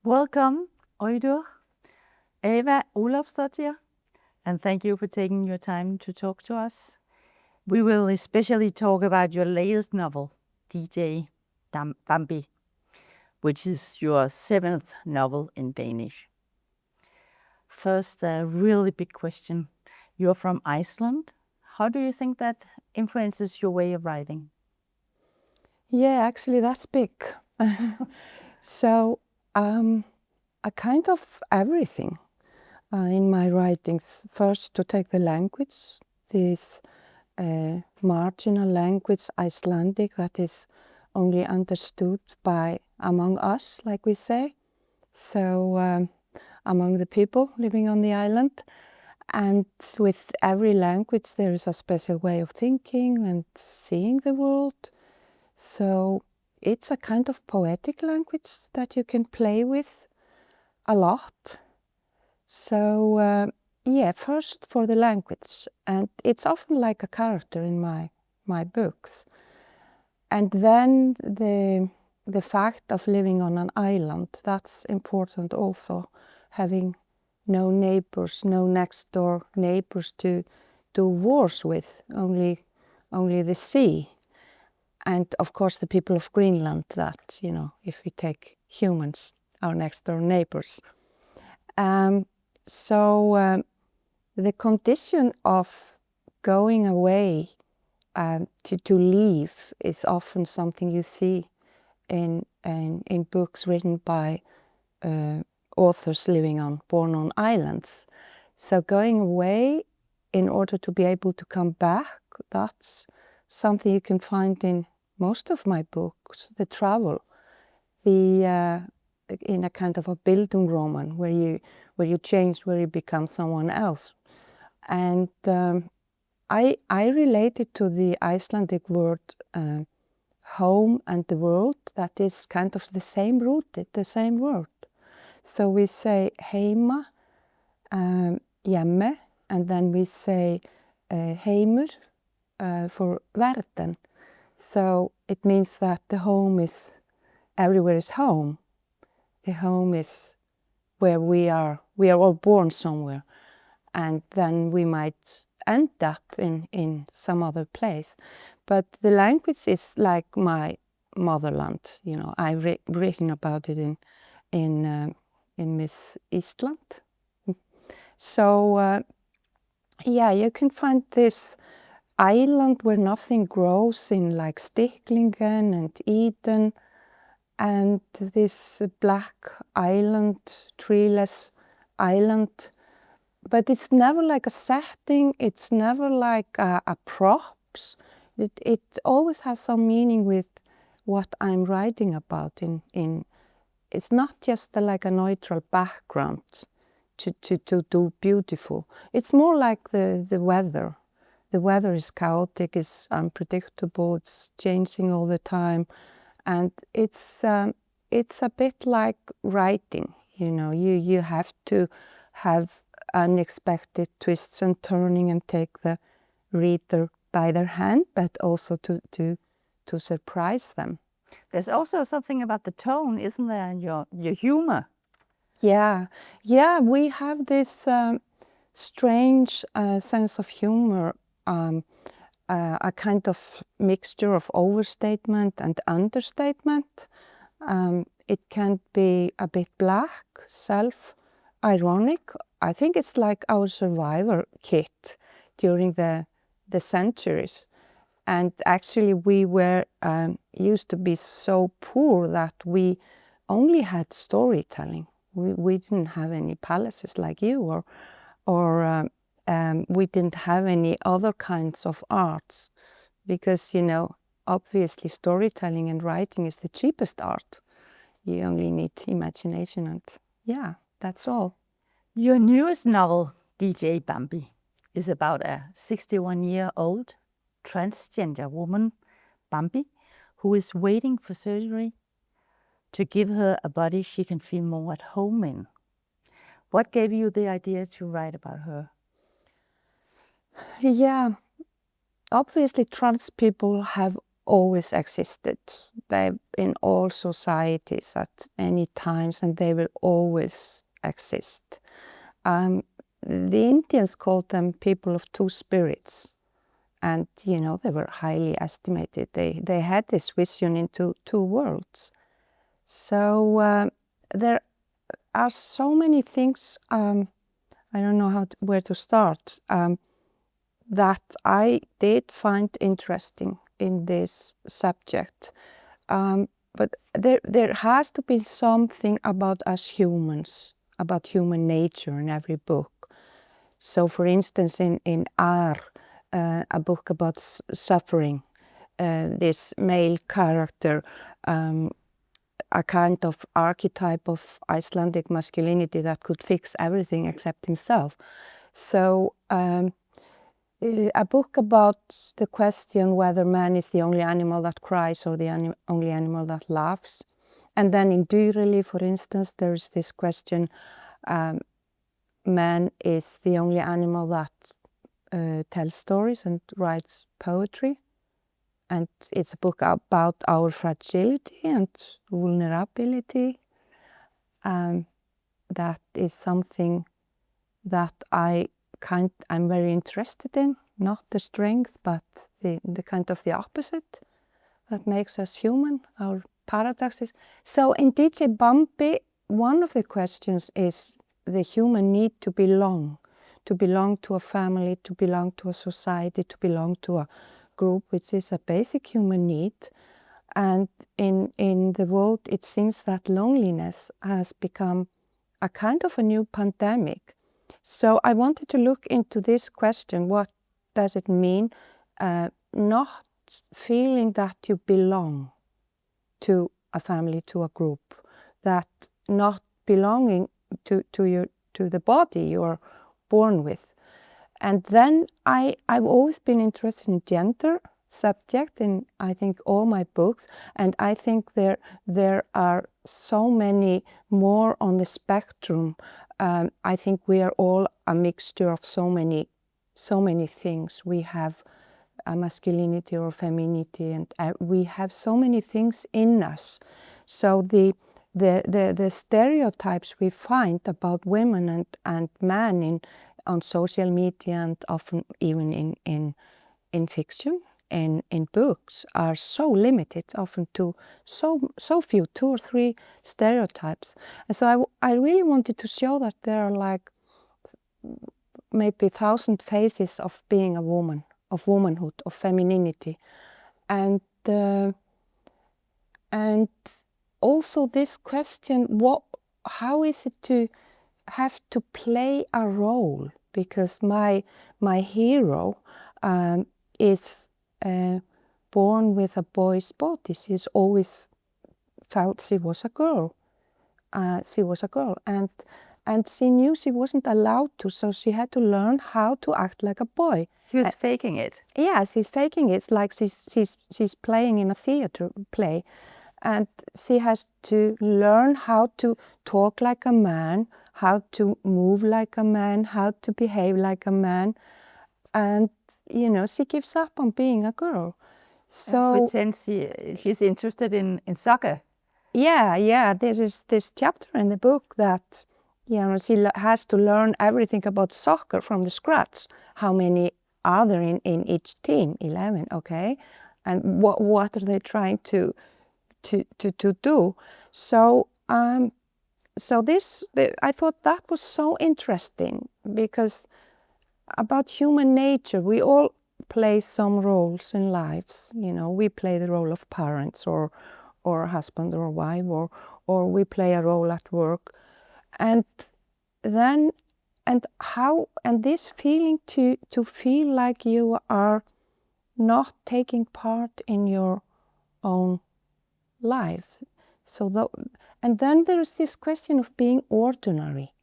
Welcome, Auður Ava Ólafsdóttir, and thank you for taking your time to talk to us. We will especially talk about your latest novel, DJ Bambi, which is your 7th novel in Danish. First, a really big question. You're from Iceland. How do you think that influences your way of writing? Yeah, actually that's big. So a kind of everything in my writings. First, to take the language, this marginal language, Icelandic, that is only understood by among us, like we say. So among the people living on the island. And with every language there is a special way of thinking and seeing the world. So it's a kind of poetic language that you can play with a lot. So yeah, first for the language, and it's often like a character in my books. And then the fact of living on an island, that's important also, having no neighbors, no next door neighbors to do wars with, only the sea. And of course the people of Greenland, that, you know, if we take humans, our next door neighbors. So the condition of going away to leave is often something you see in books written by authors born on islands. So going away in order to be able to come back, that's something you can find in most of my books, the travel, in a kind of a Bildungsroman, where you change, where you become someone else. And I relate it to the Icelandic word home and the world, that is kind of the same root, the same word. So we say heima, hjemme, and then we say heimur for verden. So it means that the home is, everywhere is home. The home is where we are all born somewhere, and then we might end up in some other place. But the language is like my motherland, you know. I've written about it in Miss Eastland. So yeah, you can find this island where nothing grows in, like Sticklingen and Eden, and this black island, treeless island. But it's never like a setting, it's never like a props. It always has some meaning with what I'm writing about. It's not just like a neutral background to do beautiful. It's more like the weather. The weather is chaotic, it's unpredictable, it's changing all the time. And it's a bit like writing, you know. You have to have unexpected twists and turning and take the reader by their hand, but also to surprise them. There's also something about the tone, isn't there, and your humor? Yeah, we have this strange sense of humor, a kind of mixture of overstatement and understatement. It can be a bit black, self-ironic. I think it's like our survivor kit during the centuries. And actually we were used to be so poor that we only had storytelling. We didn't have any palaces like you, or we didn't have any other kinds of arts, because, you know, obviously storytelling and writing is the cheapest art. You only need imagination, and yeah, that's all. Your newest novel, DJ Bambi, is about a 61-year-old transgender woman, Bambi, who is waiting for surgery to give her a body she can feel more at home in. What gave you the idea to write about her? Yeah, obviously trans people have always existed. They're in all societies at any times, and they will always exist. The Indians called them people of two spirits, and they were highly estimated. They had this vision into two worlds. So there are so many things. I don't know where to start. That I did find interesting in this subject. But there has to be something about us humans, about human nature in every book. So for instance, in Auður, a book about suffering, this male character, a kind of archetype of Icelandic masculinity that could fix everything except himself. So a book about the question whether man is the only animal that cries or the only animal that laughs. And then in Dyreli, for instance, there's this question, man is the only animal that tells stories and writes poetry. And it's a book about our fragility and vulnerability. That is something that I'm very interested in, not the strength, but the kind of the opposite that makes us human, our paradoxes. So in DJ Bambi, one of the questions is the human need to belong to a family, to belong to a society, to belong to a group, which is a basic human need. And in the world, it seems that loneliness has become a kind of a new pandemic. So I wanted to look into this question. What does it mean not feeling that you belong to a family, to a group, that not belonging to the body you're born with? And then I've always been interested in gender subject in I think all my books, and I think there are so many more on the spectrum. I think we are all a mixture of so many things. We have a masculinity or femininity, and we have so many things in us. So the stereotypes we find about women and men on social media and often even in fiction and in books are so limited, often to so few, 2 or 3 stereotypes. And so I really wanted to show that there are like maybe 1,000 faces of being a woman, of womanhood, of femininity, and also this question: how is it to have to play a role? Because my hero is born with a boy's body. She's always felt she was a girl. And she knew she wasn't allowed to, so she had to learn how to act like a boy. She was faking it. Yeah, she's faking it. It's like she's playing in a theater play. And she has to learn how to talk like a man, how to move like a man, how to behave like a man. And, she gives up on being a girl. So pretends she's interested in soccer. Yeah. There's this chapter in the book that, she has to learn everything about soccer from the scratch. How many are there in each team? 11, okay? And what are they trying to do? So I thought that was so interesting, because about human nature, we all play some roles in lives. We play the role of parents or husband or wife, or we play a role at work, and this feeling to feel like you are not taking part in your own life. And then there's this question of being ordinary.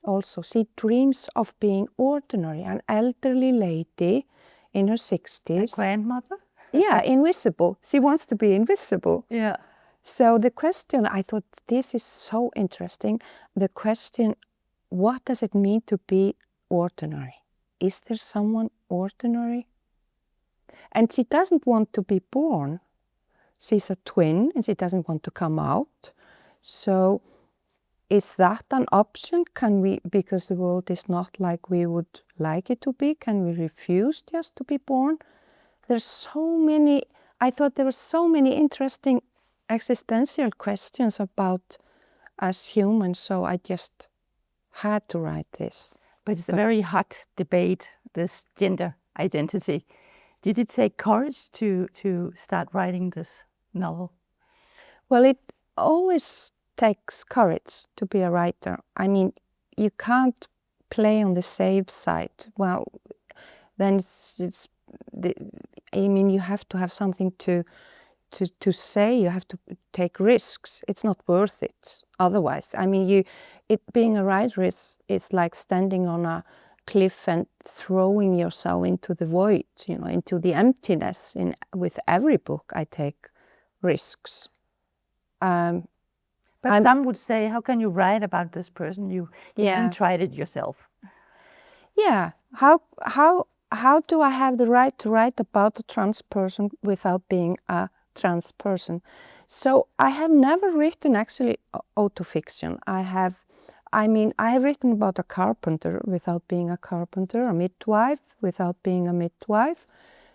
Also, she dreams of being ordinary, an elderly lady in her 60s. A grandmother? Yeah, invisible. She wants to be invisible. Yeah. So the question, I thought this is so interesting. The question, what does it mean to be ordinary? Is there someone ordinary? And she doesn't want to be born she's a twin and she doesn't want to come out. So is that an option? Can we, because the world is not like we would like it to be, can we refuse just to be born? There's so many, I thought there were so many interesting existential questions about us humans, so I just had to write this. But it's a very hot debate, this gender identity. Did it take courage to start writing this novel? Well, it always takes courage to be a writer. I mean, you can't play on the safe side. Well, then you have to have something to say. You have to take risks. It's not worth it otherwise. I mean, being a writer is like standing on a cliff and throwing yourself into the void, into the emptiness. With every book, I take risks. But some would say, how can you write about this person? You haven't tried it yourself. Yeah. How do I have the right to write about a trans person without being a trans person? So I have never written actually autofiction. I have written about a carpenter without being a carpenter, a midwife without being a midwife.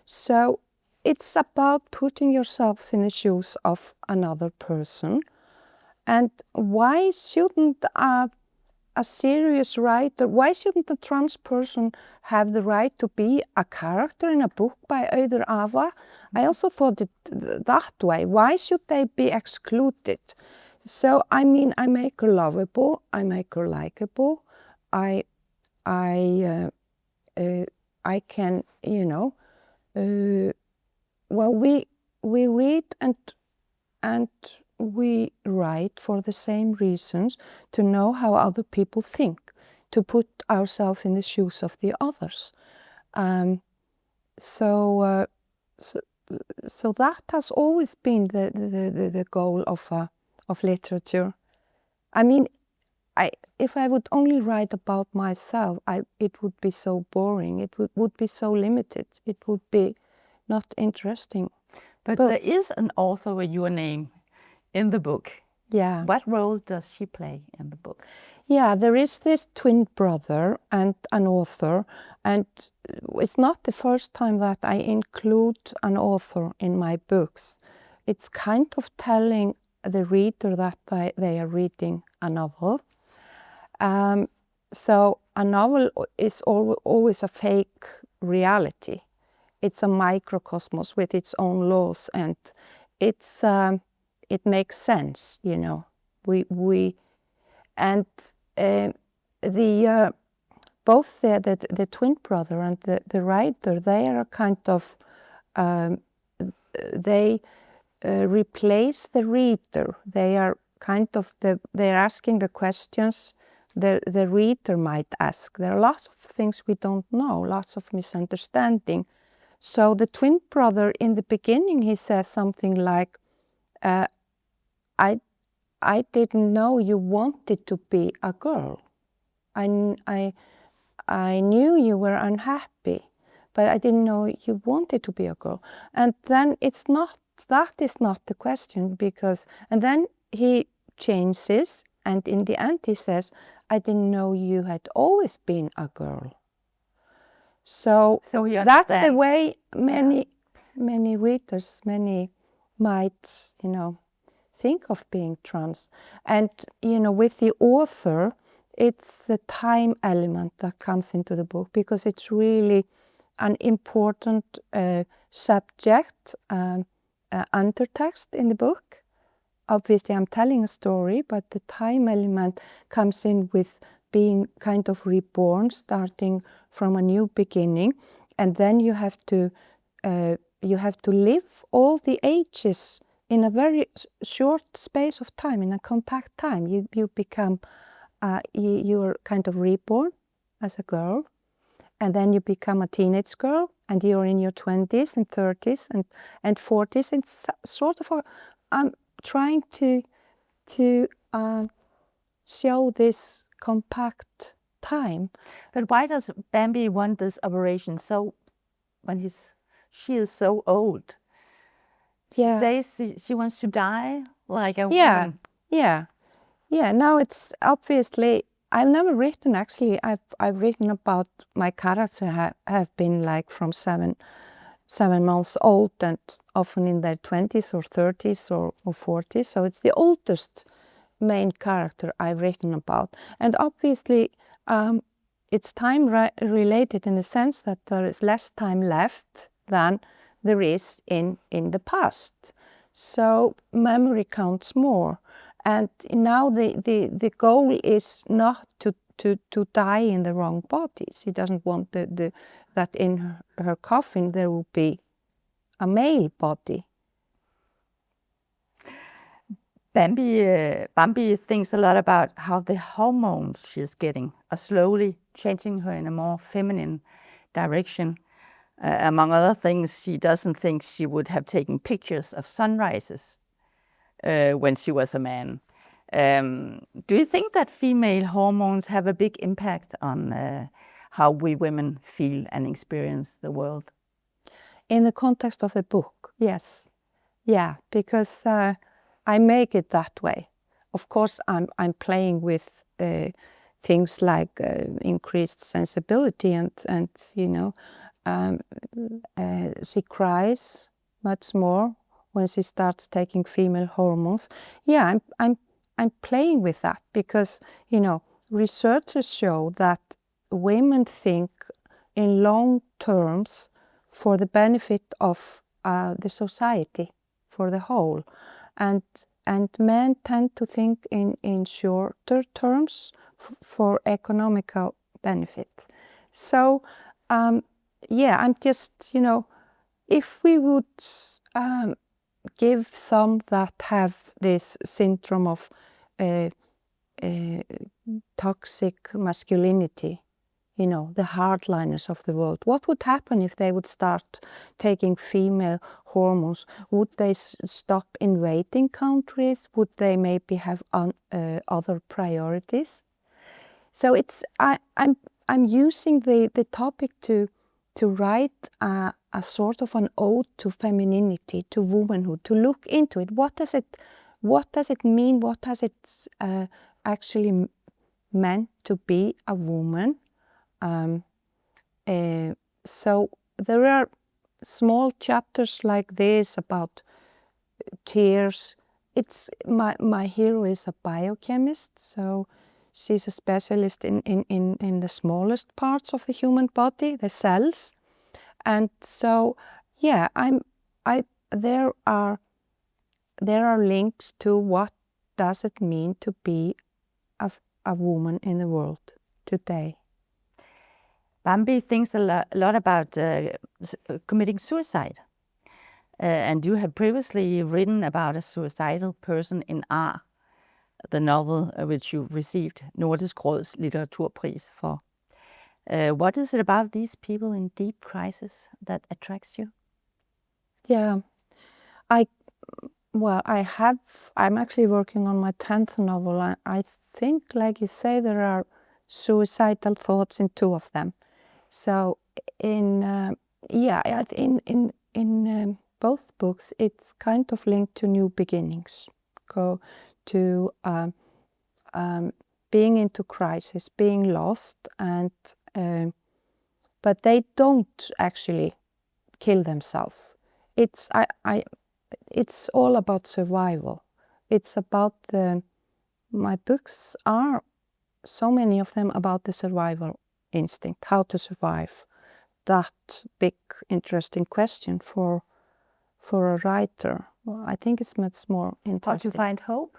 So it's about putting yourselves in the shoes of another person. And why shouldn't a serious writer, why shouldn't a trans person have the right to be a character in a book by Auður Ava? I also thought it that way. Why should they be excluded? So, I mean, I make her lovable, I make her likable, I can, well, we read and we write for the same reasons, to know how other people think, to put ourselves in the shoes of the others. So that has always been the goal of literature. I mean, if I would only write about myself, it would be so boring. It would be so limited. It would be not interesting. But there is an author with your name in the book. Yeah. What role does she play in the book? Yeah, there is this twin brother and an author, and it's not the first time that I include an author in my books. It's kind of telling the reader that they are reading a novel. So a novel is always a fake reality. It's a microcosmos with its own laws, and it makes sense, both the twin brother and the writer, they are kind of they replace the reader. They are kind of they're asking the questions the reader might ask. There are lots of things we don't know, lots of misunderstanding. So the twin brother, in the beginning, he says something like, I didn't know you wanted to be a girl. I knew you were unhappy, but I didn't know you wanted to be a girl. And then that is not the question, and then he changes, and in the end he says, I didn't know you had always been a girl. So that's the way many readers, might, think of being trans. And, with the author, it's the time element that comes into the book, because it's really an important subject, undertext in the book. Obviously, I'm telling a story, but the time element comes in with being kind of reborn, starting from a new beginning, and then you have to live all the ages in a very short space of time, in a compact time. You become, you're kind of reborn as a girl, and then you become a teenage girl, and you're in your 20s and 30s and 40s. It's sort of I'm trying to show this compact time. But why does Bambi want this operation? So when she is so old, She says she wants to die like a woman. Yeah. Now it's obviously, I've never written, actually, I've written about my character have been like from seven months old and often in their 20s or 30s or 40s. So it's the oldest main character I've written about. And obviously it's time related in the sense that there is less time left than there is in the past. So memory counts more. And now the goal is not to die in the wrong body. She doesn't want that in her coffin there will be a male body. Bambi thinks a lot about how the hormones she's getting are slowly changing her in a more feminine direction. Among other things, she doesn't think she would have taken pictures of sunrises when she was a man. Do you think that female hormones have a big impact on how we women feel and experience the world? In the context of the book, yes. Yeah, because I make it that way. Of course, I'm playing with things like increased sensibility and you know, she cries much more when she starts taking female hormones. Yeah, I'm playing with that because, you know, researchers show that women think in long terms for the benefit of the society, for the whole. And men tend to think in shorter terms for economical benefit. So, yeah, I'm just, you know, if we would give some that have this syndrome of toxic masculinity, you know, the hardliners of the world, what would happen if they would start taking female hormones? Would they stop invading countries? Would they maybe have other priorities? So it's I'm using the topic to write a sort of an ode to femininity, to womanhood, to look into it. What does it mean? What has it actually meant to be a woman? So there are small chapters like this about tears. It's my hero is a biochemist, so she's a specialist in the smallest parts of the human body, the cells. And so, yeah, there are links to what does it mean to be a woman in the world today. Bambi thinks a lot about committing suicide. And you have previously written about a suicidal person in Auður, the novel which you received Nordisk Råds Litteraturpris for. What is it about these people in deep crisis that attracts you? Yeah, I'm actually working on my 10th novel. I think, like you say, there are suicidal thoughts in 2 of them. So in both books, it's kind of linked to new beginnings, to being into crisis, being lost, and but they don't actually kill themselves. It's all about survival. It's about my books are, so many of them, about the survival instinct, how to survive. That big, interesting question for a writer. Well, I think it's much more interesting. How to find hope?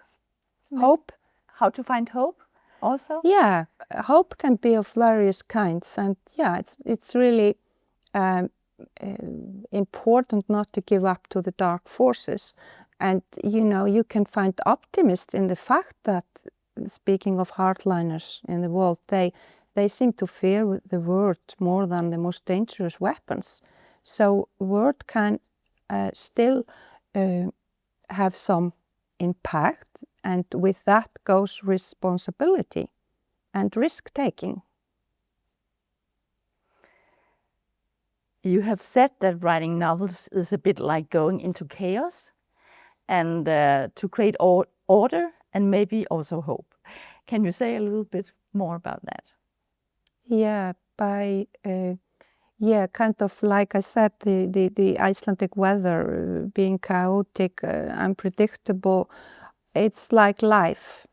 Hope? How to find hope also? Yeah, hope can be of various kinds, and yeah, it's really important not to give up to the dark forces. And you know, you can find optimism in the fact that, speaking of hardliners in the world, they seem to fear the word more than the most dangerous weapons. So word can still have some impact, and with that goes responsibility and risk-taking. You have said that writing novels is a bit like going into chaos and to create order and maybe also hope. Can you say a little bit more about that? Yeah, kind of like I said, the Icelandic weather being chaotic, unpredictable. It's like life.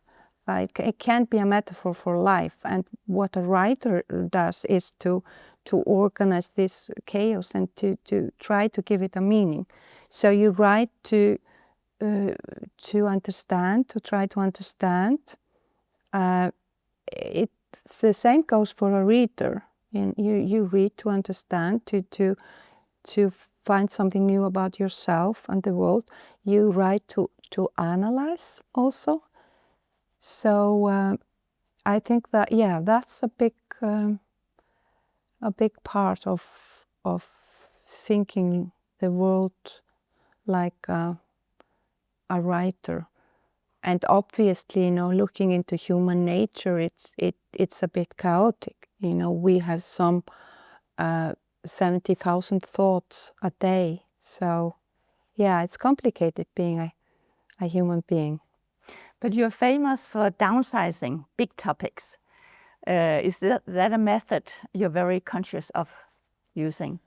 It can't be a metaphor for life. And what a writer does is to organize this chaos and to try to give it a meaning. So you write to understand, to try to understand. It's the same goes for a reader. You read to understand, to find something new about yourself and the world. You write to analyze also. So I think that that's a big part of thinking the world like a writer. And obviously, looking into human nature, it's a bit chaotic. We have some 70,000 thoughts a day. So, it's complicated being a human being. But you're famous for downsizing big topics. Is that a method you're very conscious of using?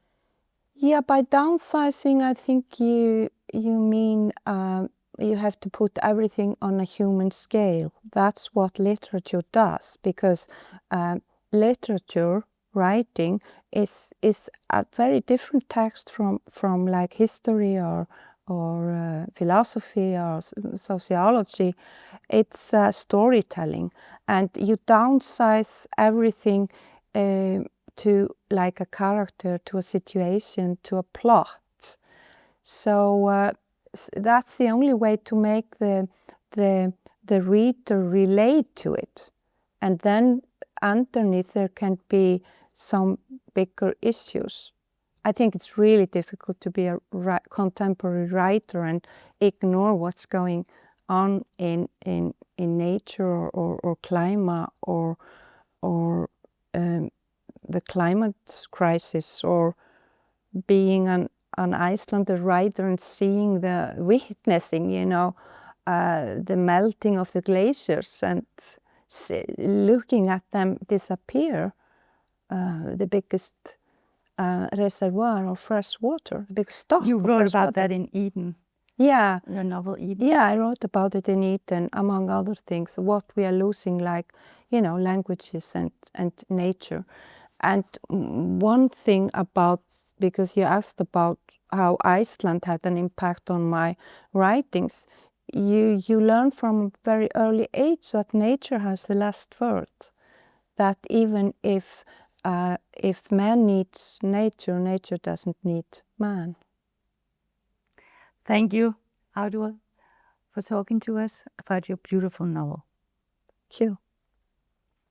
Yeah, by downsizing, I think you mean you have to put everything on a human scale. That's what literature does, because literature writing is a very different text from like history or philosophy or sociology. It's storytelling, and you downsize everything to like a character, to a situation, to a plot. So that's the only way to make the reader relate to it. And then underneath there can be some bigger issues. I think it's really difficult to be a contemporary writer and ignore what's going on in nature or climate or the climate crisis, or being an Icelandic writer and witnessing, the melting of the glaciers and looking at them disappear. The biggest reservoir of fresh water, the big stock. You wrote about that in Eden. Yeah. Your novel Eden. Yeah, I wrote about it in Eden, among other things, what we are losing, like, languages and nature. And one thing because you asked about how Iceland had an impact on my writings, you learn from a very early age that nature has the last word. That even if man needs nature, nature doesn't need man. Thank you, Auður, for talking to us about your beautiful novel. Thank you.